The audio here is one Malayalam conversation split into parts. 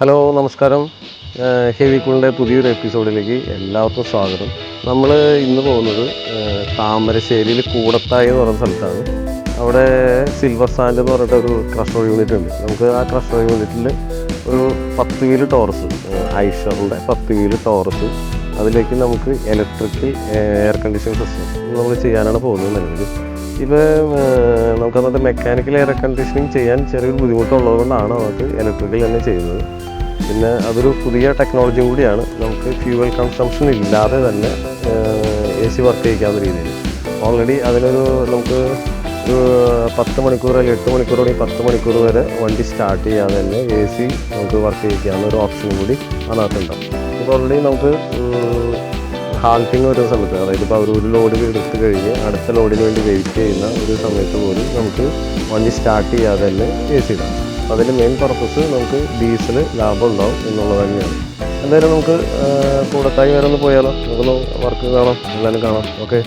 ഹലോ നമസ്കാരം. ഹെവി കൂളിൻ്റെ പുതിയൊരു എപ്പിസോഡിലേക്ക് എല്ലാവർക്കും സ്വാഗതം. നമ്മൾ ഇന്ന് പോകുന്നത് താമരശ്ശേരിയിൽ കൂടത്തായി എന്ന് പറയുന്ന സ്ഥലത്താണ്. അവിടെ സിൽവർ സാൻഡ് എന്ന് പറഞ്ഞിട്ടൊരു ക്രഷർ യൂണിറ്റ് ഉണ്ട്. നമുക്ക് ആ ക്രഷർ യൂണിറ്റിൽ ഒരു 10 വീല് ടോറസ്, ഐഷറിൻ്റെ 10 വീല് ടോറസ്, അതിലേക്ക് നമുക്ക് ഇലക്ട്രിക്കൽ എയർ കണ്ടീഷനിങ് സിസ്റ്റം നമ്മൾ ചെയ്യാനാണ് പോകുന്നത്. നിലവിൽ ഇപ്പോൾ നമുക്കന്നത്തെ മെക്കാനിക്കൽ എയർ കണ്ടീഷനിങ് ചെയ്യാൻ ചെറിയൊരു ബുദ്ധിമുട്ടുള്ളത് കൊണ്ടാണ് നമുക്ക് ഇലക്ട്രിക്കൽ തന്നെ ചെയ്യുന്നത്. പിന്നെ അതൊരു പുതിയ ടെക്നോളജി കൂടിയാണ്. നമുക്ക് ഫ്യൂവൽ കൺസംഷൻ ഇല്ലാതെ തന്നെ AC വർക്ക് ചെയ്യിക്കാവുന്ന രീതിയിൽ ഓൾറെഡി അതിനൊരു നമുക്ക് ഒരു 10 മണിക്കൂർ അല്ലെങ്കിൽ 8 മണിക്കൂർ അല്ലെങ്കിൽ 10 മണിക്കൂർ വരെ വണ്ടി സ്റ്റാർട്ട് ചെയ്യാതെ തന്നെ AC നമുക്ക് വർക്ക് ചെയ്യിക്കാവുന്ന ഒരു ഓപ്ഷനും കൂടി അതിനകത്തുണ്ടാവും. ഇപ്പോൾ ഓൾറെഡി നമുക്ക് ഹാൾട്ടിങ് വരുന്ന സമയത്ത്, അതായത് ഇപ്പോൾ അവർ ഒരു ലോഡ് എടുത്ത് കഴിഞ്ഞ് അടുത്ത ലോഡിന് വേണ്ടി വെയിറ്റ് ചെയ്യുന്ന ഒരു സമയത്ത് പോലും നമുക്ക് വണ്ടി സ്റ്റാർട്ട് ചെയ്യാതെ തന്നെ AC ഇടാം. അതിൻ്റെ മെയിൻ പർപ്പസ് നമുക്ക് ഡീസൽ ലാഭം ഉണ്ടാവും എന്നുള്ളത് തന്നെയാണ്. എന്തായാലും നമുക്ക് കൂടത്തായി വരെ ഒന്ന് പോയാലോ, നമുക്കൊന്ന് വർക്ക് കാണാം, എന്തായാലും കാണാം. ഓക്കെ.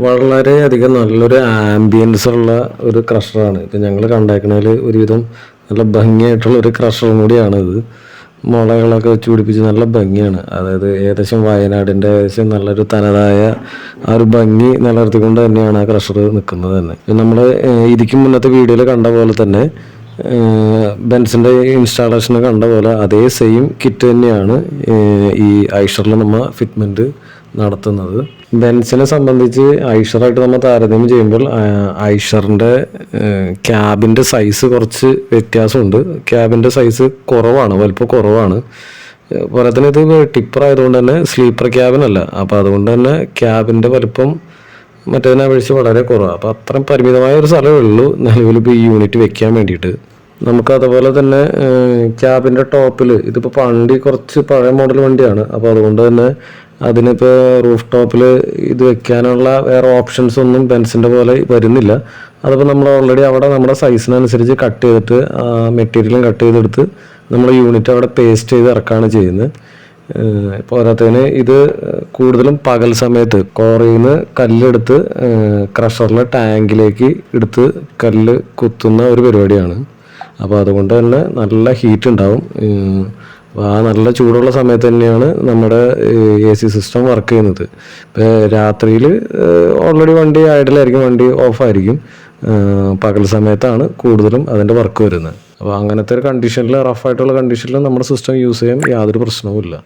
വളരെയധികം നല്ലൊരു ആംബിയൻസ് ഉള്ള ഒരു ക്രഷറാണ്. ഇപ്പം ഞങ്ങൾ കണ്ടേക്കണതിൽ ഒരുവിധം നല്ല ഭംഗിയായിട്ടുള്ള ഒരു ക്രഷറും കൂടിയാണ് ഇത്. മുളകളൊക്കെ വെച്ച് പിടിപ്പിച്ച് നല്ല ഭംഗിയാണ്. അതായത് ഏകദേശം വയനാടിൻ്റെ ഏകദേശം നല്ലൊരു തനതായ ആ ഒരു ഭംഗി നിലനിർത്തിക്കൊണ്ട് തന്നെയാണ് ആ ക്രഷർ നിൽക്കുന്നത് തന്നെ. നമ്മൾ ഇതിക്ക് മുന്നത്തെ വീഡിയോയിൽ കണ്ട പോലെ തന്നെ ബെൻസിൻ്റെ ഇൻസ്റ്റാളേഷൻ കണ്ട പോലെ അതേ സെയിം കിറ്റ് തന്നെയാണ് ഈ ഐഷറിൽ നമ്മൾ ഫിറ്റ്മെൻറ്റ് നടത്തുന്നത്. ബെൻസിനെ സംബന്ധിച്ച് ഐഷറായിട്ട് നമ്മൾ താരതമ്യം ചെയ്യുമ്പോൾ ഐഷറിൻ്റെ ക്യാബിൻ്റെ സൈസ് കുറച്ച് വ്യത്യാസമുണ്ട്. ക്യാബിൻ്റെ സൈസ് കുറവാണ്, വലിപ്പം കുറവാണ്. പോലെ തന്നെ ഇത് ടിപ്പർ ആയതുകൊണ്ട് തന്നെ സ്ലീപ്പർ ക്യാബിനല്ല. അപ്പോൾ അതുകൊണ്ട് തന്നെ ക്യാബിൻ്റെ വലിപ്പം മറ്റേതിനെ അപേക്ഷിച്ച് വളരെ കുറവാണ്. അപ്പോൾ അത്രയും പരിമിതമായ ഒരു സ്ഥലമേ ഉള്ളൂ നിലവിൽ ഇപ്പോൾ ഈ യൂണിറ്റ് വെക്കാൻ വേണ്ടിയിട്ട്. നമുക്ക് അതുപോലെ തന്നെ ക്യാബിൻ്റെ ടോപ്പിൽ ഇതിപ്പോൾ വണ്ടി കുറച്ച് പഴയ മോഡൽ വണ്ടിയാണ്. അപ്പോൾ അതുകൊണ്ട് തന്നെ അതിനിപ്പോൾ റൂഫ് ടോപ്പിൽ ഇത് വെക്കാനുള്ള വേറെ ഓപ്ഷൻസ് ഒന്നും ബെൻസിൻ്റെ പോലെ വരുന്നില്ല. അതിപ്പോൾ നമ്മൾ ഓൾറെഡി അവിടെ നമ്മുടെ സൈസിനനുസരിച്ച് കട്ട് ചെയ്തിട്ട് മെറ്റീരിയലും കട്ട് ചെയ്തെടുത്ത് നമ്മൾ യൂണിറ്റ് അവിടെ പേസ്റ്റ് ചെയ്ത് ഇറക്കുകയാണ് ചെയ്യുന്നത്. പോരാത്തതിന് ഇത് കൂടുതലും പകൽ സമയത്ത് കോറിയിൽ നിന്ന് കല്ലെടുത്ത് ക്രഷറിലെ ടാങ്കിലേക്ക് എടുത്ത് കല്ല് കുത്തുന്ന ഒരു പരിപാടിയാണ്. അപ്പോൾ അതുകൊണ്ട് തന്നെ നല്ല ഹീറ്റ് ഉണ്ടാവും. ആ നല്ല ചൂടുള്ള സമയത്ത് തന്നെയാണ് നമ്മുടെ AC സിസ്റ്റം വർക്ക് ചെയ്യുന്നത്. ഇപ്പോൾ രാത്രിയിൽ ഓൾറെഡി വണ്ടി ഐഡലായിരിക്കും, വണ്ടി ഓഫായിരിക്കും. പകൽ സമയത്താണ് കൂടുതലും അതിൻ്റെ വർക്ക് വരുന്നത്. അപ്പോൾ അങ്ങനത്തെ ഒരു കണ്ടീഷനിൽ, റഫായിട്ടുള്ള കണ്ടീഷനിൽ നമ്മുടെ സിസ്റ്റം യൂസ് ചെയ്യാൻ യാതൊരു പ്രശ്നവുമില്ല.